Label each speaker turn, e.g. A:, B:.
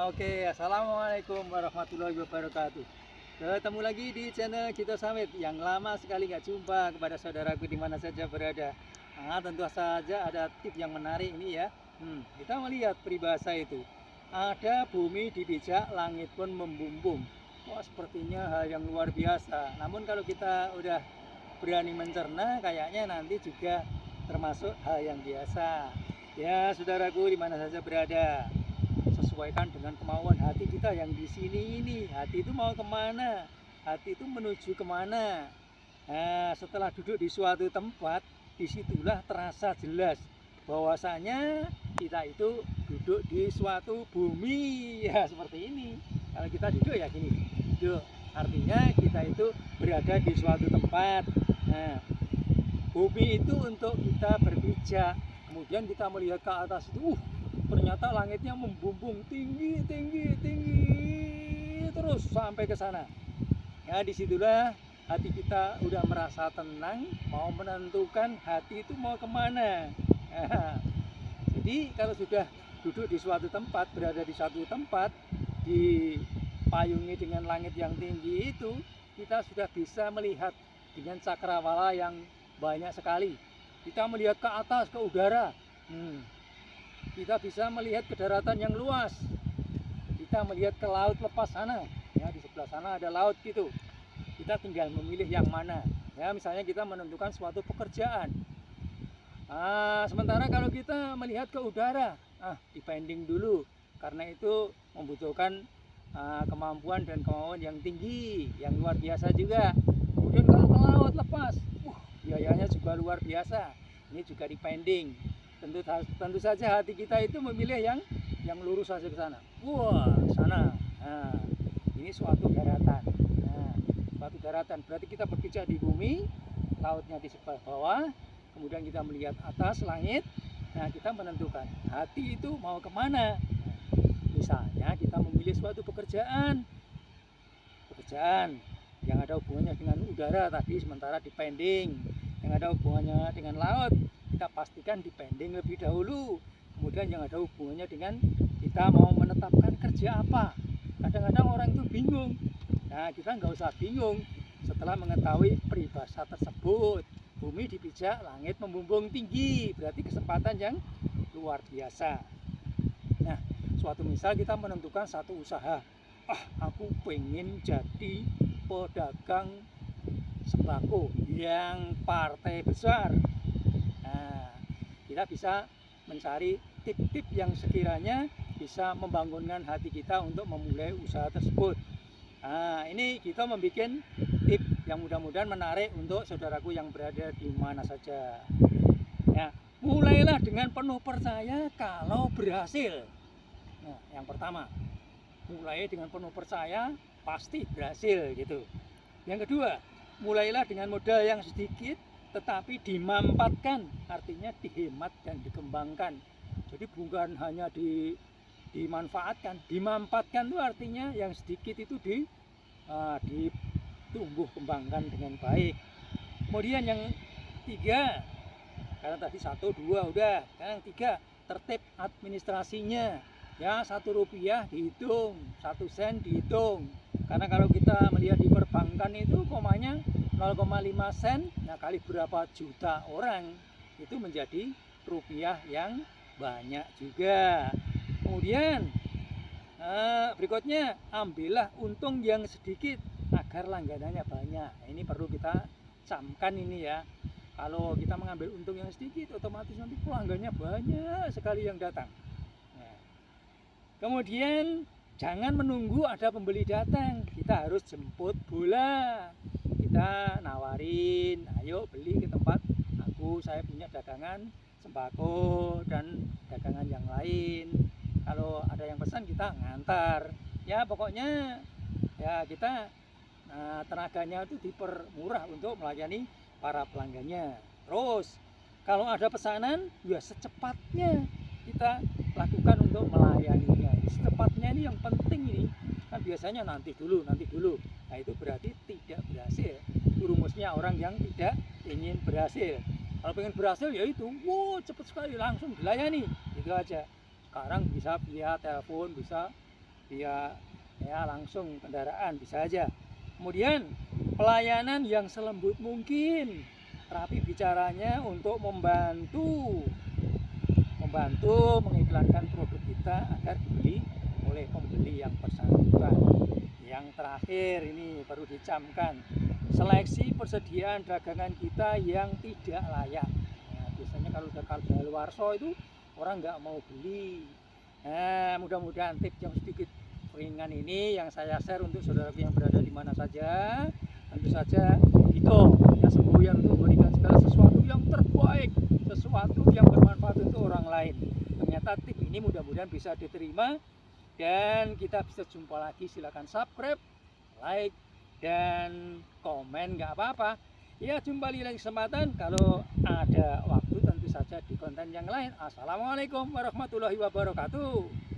A: Oke, assalamualaikum warahmatullahi wabarakatuh. Ketemu lagi di channel Gito Samit yang lama sekali nggak jumpa kepada saudaraku di mana saja berada. Tentu saja ada tips yang menarik ini ya. Kita melihat peribahasa itu. Ada bumi dipijak, langit pun membumbung. Wah, sepertinya hal yang luar biasa. Namun kalau kita udah berani mencerna, kayaknya nanti juga termasuk hal yang biasa. Ya, saudaraku di mana saja berada, sesuaikan dengan kemauan hati kita yang di sini ini. Hati itu mau kemana? Hati itu menuju kemana? Nah, setelah duduk di suatu tempat, disitulah terasa jelas bahwasanya kita itu duduk di suatu bumi. Ya, seperti ini. Kalau kita duduk ya gini, duduk. Artinya kita itu berada di suatu tempat. Nah, bumi itu untuk kita berpijak. Kemudian kita melihat ke atas itu, ternyata langitnya membumbung tinggi terus sampai ke sana. Ya, disitulah hati kita udah merasa tenang, mau menentukan hati itu mau kemana. Nah, jadi kalau sudah duduk di suatu tempat, berada di suatu tempat, dipayungi dengan langit yang tinggi itu, kita sudah bisa melihat dengan cakrawala yang banyak sekali. Kita melihat ke atas, ke udara. Kita bisa melihat ke daratan yang luas. Kita melihat ke laut lepas sana. Ya, di sebelah sana ada laut gitu. Kita tinggal memilih yang mana. Ya, misalnya kita menentukan suatu pekerjaan. Sementara kalau kita melihat ke udara, dipending dulu. Karena itu membutuhkan kemampuan dan kemauan yang tinggi, yang luar biasa juga. Kemudian kalau ke laut lepas, biayanya juga luar biasa. Ini juga dipending. Tentu saja hati kita itu memilih yang lurus saja ke sana. Wah, sana. Nah, ini suatu daratan. Nah, suatu daratan berarti kita berpijak di bumi, lautnya di sebelah bawah, kemudian kita melihat atas langit. Nah, kita menentukan hati itu mau kemana. Misalnya kita memilih suatu pekerjaan yang ada hubungannya dengan udara tadi, sementara dipending. Yang ada hubungannya dengan laut, kita pastikan dipending lebih dahulu. Kemudian yang ada hubungannya dengan kita mau menetapkan kerja apa. Kadang-kadang orang itu bingung. Nah, kita nggak usah bingung setelah mengetahui peribahasa tersebut. Bumi dipijak, langit membumbung tinggi. Berarti kesempatan yang luar biasa. Nah, suatu misal kita menentukan satu usaha. Aku pengen jadi pedagang sembako yang partai besar. Nah, kita bisa mencari tip-tip yang sekiranya bisa membangunkan hati kita untuk memulai usaha tersebut. Nah, ini kita membuat tip yang mudah-mudahan menarik untuk saudaraku yang berada di mana saja. Ya, mulailah dengan penuh percaya kalau berhasil. Nah, yang pertama, mulai dengan penuh percaya pasti berhasil gitu. Yang kedua, mulailah dengan modal yang sedikit tetapi dimampatkan, artinya dihemat dan dikembangkan. Jadi bukan hanya dimanfaatkan, dimampatkan itu artinya yang sedikit itu ditumbuh kembangkan dengan baik. Kemudian yang tiga, karena tadi 1, 2 udah, yang tiga, tertib administrasinya. Ya, 1 rupiah dihitung, 1 sen dihitung. Karena kalau kita melihat di perbankan itu komanya 0,5 sen, nah kali berapa juta orang, itu menjadi rupiah yang banyak juga. Kemudian berikutnya, ambillah untung yang sedikit agar langganannya banyak. Ini perlu kita camkan ini ya. Kalau kita mengambil untung yang sedikit, otomatis nanti pelanggannya banyak sekali yang datang. Nah, kemudian jangan menunggu ada pembeli datang, kita harus jemput bola. Kita nawarin, ayo beli ke tempat aku, saya punya dagangan sembako dan dagangan yang lain. Kalau ada yang pesan kita ngantar. Ya, pokoknya ya kita tenaganya itu dipermurah untuk melayani para pelanggannya. Terus kalau ada pesanan, ya secepatnya kita lakukan untuk melayaninya. Secepatnya ini yang penting ini. Kan biasanya nanti dulu. Nah, itu berarti tidak berhasil. Itu rumusnya orang yang tidak ingin berhasil. Kalau pengen berhasil ya itu, cepat sekali langsung dilayani. Itu aja. Sekarang bisa via telepon, bisa via ya langsung kendaraan bisa aja. Kemudian pelayanan yang selembut mungkin, rapi bicaranya untuk membantu mengiklankan produk kita agar dibeli oleh pembeli yang bersangkutan. Yang terakhir ini perlu dicamkan, seleksi persediaan dagangan kita yang tidak layak. Nah, biasanya kalau udah kadaluarsa itu orang nggak mau beli. Nah, mudah-mudahan tips yang sedikit ringan ini yang saya share untuk saudara yang berada di mana saja, tentu saja itu ya semboyan untuk memberikan segala sesuatu yang terbaik, sesuatu yang bermanfaat untuk orang lain. Ternyata tip ini mudah-mudahan bisa diterima dan kita bisa jumpa lagi. Silahkan subscribe, like, dan komen, nggak apa-apa ya. Jumpa di lain kesempatan kalau ada waktu, tentu saja di konten yang lain. Assalamualaikum warahmatullahi wabarakatuh.